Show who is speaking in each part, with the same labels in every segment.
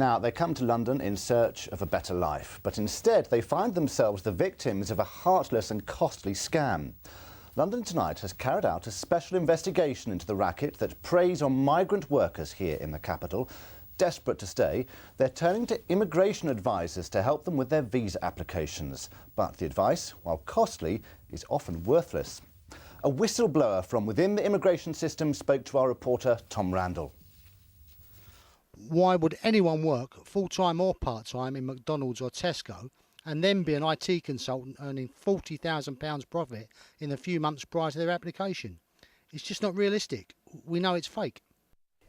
Speaker 1: Now, they come to London in search of a better life, but instead they find themselves the victims of a heartless and costly scam. London Tonight has carried out a special investigation into the racket that preys on migrant workers here in the capital. Desperate to stay, they're turning to immigration advisors to help them with their visa applications. But the advice, while costly, is often worthless. A whistleblower from within the immigration system spoke to our reporter Tom Randall.
Speaker 2: Why would anyone work full-time or part-time in McDonald's or Tesco and then be an IT consultant earning £40,000 profit in the few months prior to their application? It's just not realistic. We know it's fake.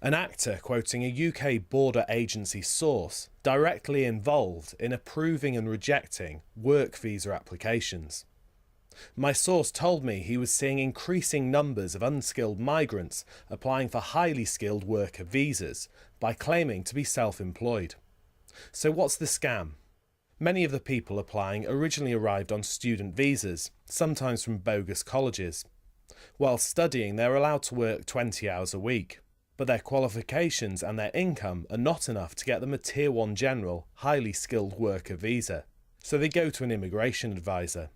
Speaker 3: An actor quoting a UK border agency source directly involved in approving and rejecting work visa applications. My source told me he was seeing increasing numbers of unskilled migrants applying for highly skilled worker visas by claiming to be self-employed. So what's the scam? Many of the people applying originally arrived on student visas, sometimes from bogus colleges. While studying, they're allowed to work 20 hours a week. But their qualifications and their income are not enough to get them a Tier 1 general, highly skilled worker visa. So they go to an immigration advisor,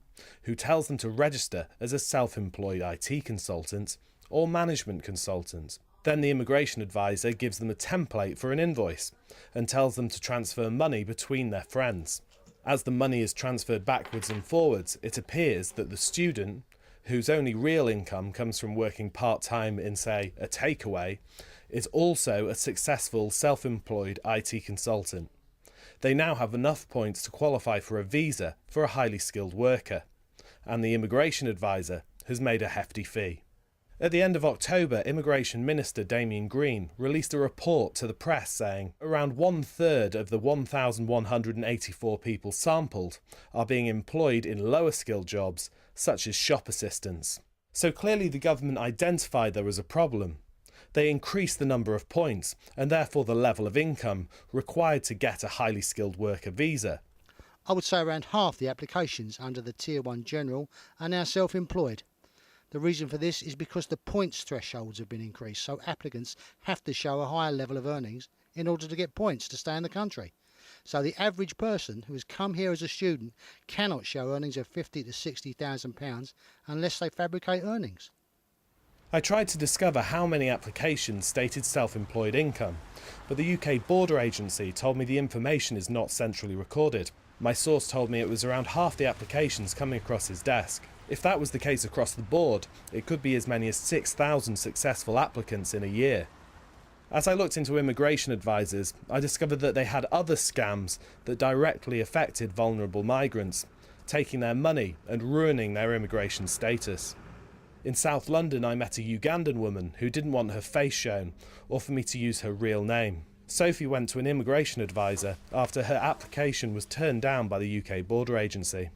Speaker 3: who tells them to register as a self-employed IT consultant or management consultant. Then the immigration advisor gives them a template for an invoice and tells them to transfer money between their friends. As the money is transferred backwards and forwards, it appears that the student, whose only real income comes from working part-time in, say, a takeaway, is also a successful self-employed IT consultant. They now have enough points to qualify for a visa for a highly skilled worker, and the immigration advisor has made a hefty fee. At the end of October, Immigration Minister Damien Green released a report to the press saying around 1/3 of the 1,184 people sampled are being employed in lower skilled jobs such as shop assistants. So clearly the government identified there was a problem. They increased the number of points and therefore the level of income required to get a highly skilled worker visa.
Speaker 2: I would say around half the applications under the Tier 1 General are now self-employed. The reason for this is because the points thresholds have been increased, so applicants have to show a higher level of earnings in order to get points to stay in the country. So the average person who has come here as a student cannot show earnings of £50,000 to £60,000 unless they fabricate earnings.
Speaker 3: I tried to discover how many applications stated self-employed income, but the UK Border Agency told me the information is not centrally recorded. My source told me it was around half the applications coming across his desk. If that was the case across the board, it could be as many as 6,000 successful applicants in a year. As I looked into immigration advisors, I discovered that they had other scams that directly affected vulnerable migrants, taking their money and ruining their immigration status. In South London, I met a Ugandan woman who didn't want her face shown or for me to use her real name. Sophie went to an immigration advisor after her application was turned down by the UK Border Agency.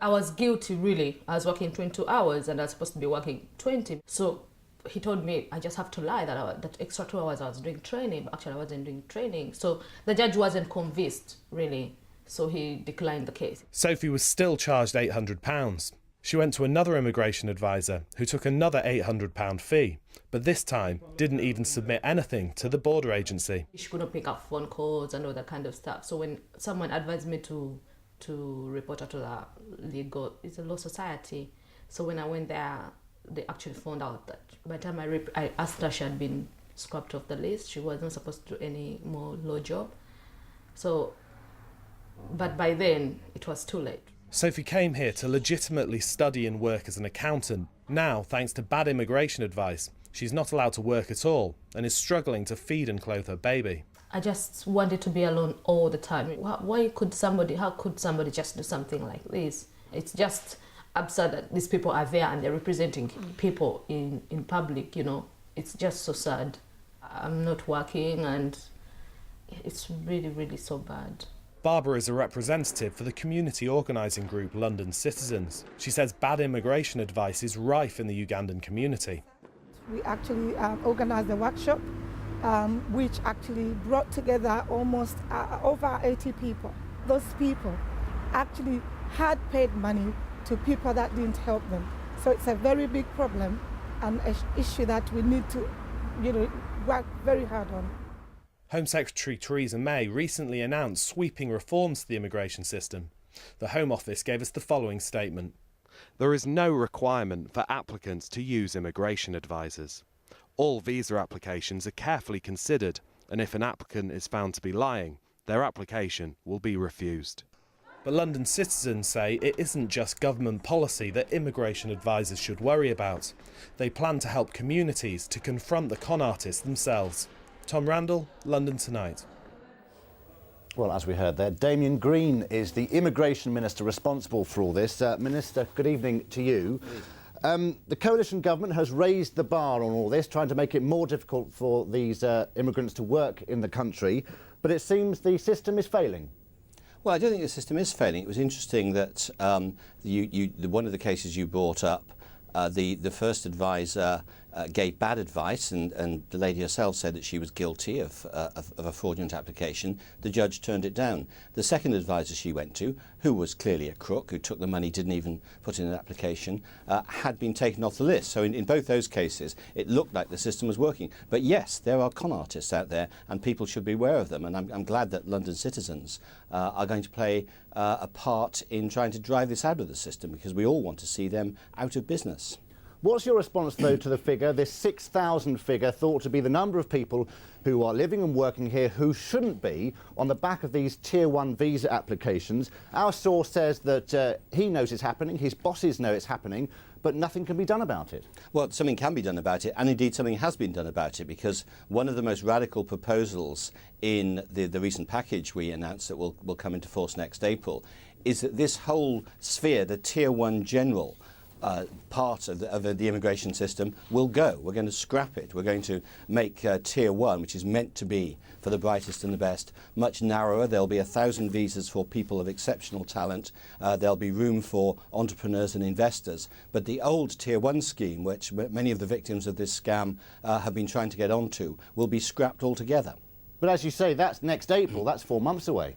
Speaker 4: I was guilty, really. I was working 22 hours and I was supposed to be working 20. So he told me I just have to lie that extra 2 hours I was doing training, but actually I wasn't doing training. So the judge wasn't convinced, really. So he declined the case.
Speaker 3: Sophie was still charged £800. She went to another immigration advisor who took another £800 fee, but this time didn't even submit anything to the border agency.
Speaker 4: She couldn't pick up phone calls and all that kind of stuff. So when someone advised me to report her to the it's a law society. So when I went there, they actually found out that by the time I asked her, she had been scrapped off the list. She wasn't supposed to do any more law job. So, but by then it was too late.
Speaker 3: Sophie came here to legitimately study and work as an accountant. Now, thanks to bad immigration advice, she's not allowed to work at all and is struggling to feed and clothe her baby.
Speaker 4: I just wanted to be alone all the time. How could somebody just do something like this? It's just absurd that these people are there and they're representing people in public, you know. It's just so sad. I'm not working and it's really, really so bad.
Speaker 3: Barbara is a representative for the community organising group London Citizens. She says bad immigration advice is rife in the Ugandan community.
Speaker 5: We actually organised a workshop which actually brought together almost over 80 people. Those people actually had paid money to people that didn't help them. So it's a very big problem and an issue that we need to, work very hard on.
Speaker 3: Home Secretary Theresa May recently announced sweeping reforms to the immigration system. The Home Office gave us the following statement.
Speaker 6: There is no requirement for applicants to use immigration advisors. All visa applications are carefully considered, and if an applicant is found to be lying, their application will be refused.
Speaker 3: But London citizens say it isn't just government policy that immigration advisors should worry about. They plan to help communities to confront the con artists themselves. Tom Randall, London Tonight.
Speaker 1: Well, as we heard there, Damien Green is the Immigration Minister responsible for all this. Minister, good evening to you. The coalition government has raised the bar on all this, trying to make it more difficult for these immigrants to work in the country, but it seems the system is failing.
Speaker 7: Well, I don't think the system is failing. It was interesting that one of the cases you brought up, the first advisor gave bad advice, and the lady herself said that she was guilty of a fraudulent application. The judge turned it down. The second advisor she went to, who was clearly a crook, who took the money, didn't even put in an application, had been taken off the list. So in both those cases, it looked like the system was working. But yes, there are con artists out there, and people should be aware of them. And I'm glad that London citizens are going to play a part in trying to drive this out of the system, because we all want to see them out of business.
Speaker 1: What's your response, though, to the figure, this 6,000 figure, thought to be the number of people who are living and working here who shouldn't be on the back of these Tier 1 visa applications? Our source says that he knows it's happening, his bosses know it's happening, but nothing can be done about it.
Speaker 7: Well, something can be done about it, and indeed something has been done about it, because one of the most radical proposals in the recent package we announced that will come into force next April is that this whole sphere, the Tier 1 general, part of the immigration system will go. We're going to scrap it. We're going to make Tier 1, which is meant to be for the brightest and the best, much narrower. There'll be 1,000 visas for people of exceptional talent. There'll be room for entrepreneurs and investors. But the old Tier 1 scheme, which many of the victims of this scam have been trying to get onto, will be scrapped altogether.
Speaker 1: But as you say, that's next April. That's 4 months away.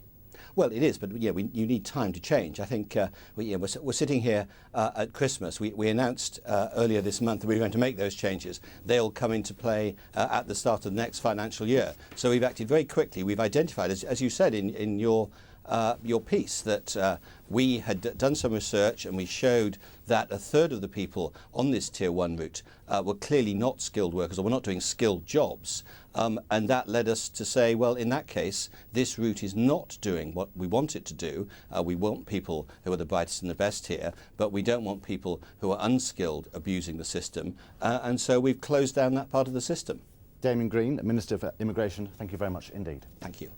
Speaker 7: Well, it is, but yeah, you need time to change. I think we're sitting here at Christmas. We announced earlier this month that we were going to make those changes. They'll come into play at the start of the next financial year. So we've acted very quickly. We've identified, as you said in your piece, that we had done some research, and we showed that a third of the people on this Tier 1 route were clearly not skilled workers, or were not doing skilled jobs. And that led us to say, well, in that case, this route is not doing what we want it to do. We want people who are the brightest and the best here, but we don't want people who are unskilled abusing the system. And so we've closed down that part of the system.
Speaker 1: Damien Green, Minister for Immigration, thank you very much indeed.
Speaker 7: Thank you.